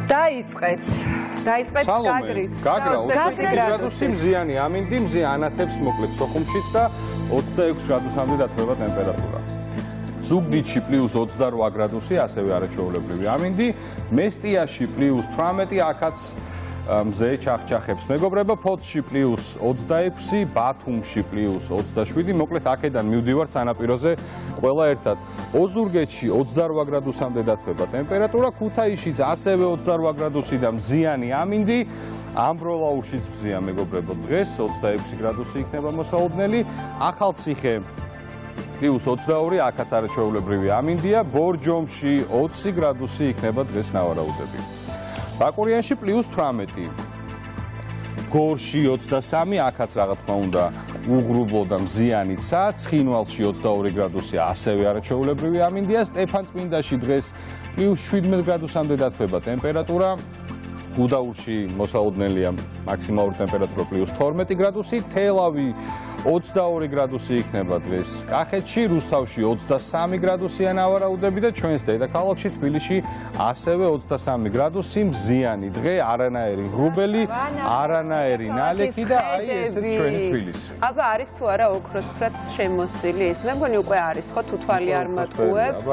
დაიწყეთ სალომე, გაგრა 20 გრადუსი მზიანი, ამინდი მზიან ანათებს მოკლედ სოხუმშიც და 26 გრადუსამდე დათმება ტემპერატურა. ზუგდიდში +28 გრადუსი, ასევე არაჩვეულებრივი ამინდი, მესტიაში +18, აქაც მზე ჩახჩახებს. მეგობრებო, ფოთში +26, ბათუმში +27, მოკლედ აქედან მივდივართ სანაპიროზე ყველა ერთად. ოზურგეთში 28 გრადუსამდე დათმება ტემპერატურა, ქუთაისშიც ასევე 28 გრადუსი და მზიანი ამინდი. ამბროლაურშიც მზია, მეგობრებო, დღეს 26 გრადუსი იქნება მოსაუბნელი. ახალციხე +22, აქაც არაჩვეულებრივი ამინდია. ბორჯომში 20 გრადუსი იქნება დღეს ნავარაუდები. ბაკურიანში +18, გორში 23, აქაც რა თქმა უნდა უღრუბლო და მზიანიცა, ცხინვალში 22 გრადუსი, ასევე არაჩვეულებრივი ამინდია. სტეფანწმინდაში დღეს +17 გრადუსამდე დათმება ტემპერატურა. გუდაურში მოსაუბნელია მაქსიმალური ტემპერატურა +12 გრადუსი, თელავი 22 გრადუსი იქნება დღეს. კახეთში, რუსთავში 23 გრადუსია ნავარაუდები და ჩვენს დედაქალაქში თბილისში ასევე 23 გრადუსი, მზიანი დღე, არანაირი ღრუბელი, არანაირი ნალექი და აი ესე ჩვენი თბილისი. აბა არის თუ არა ოქროსფრად შემოსილი ის? მე მგონი უკვე არის ხო, თუ თვალი არ მატყუებს.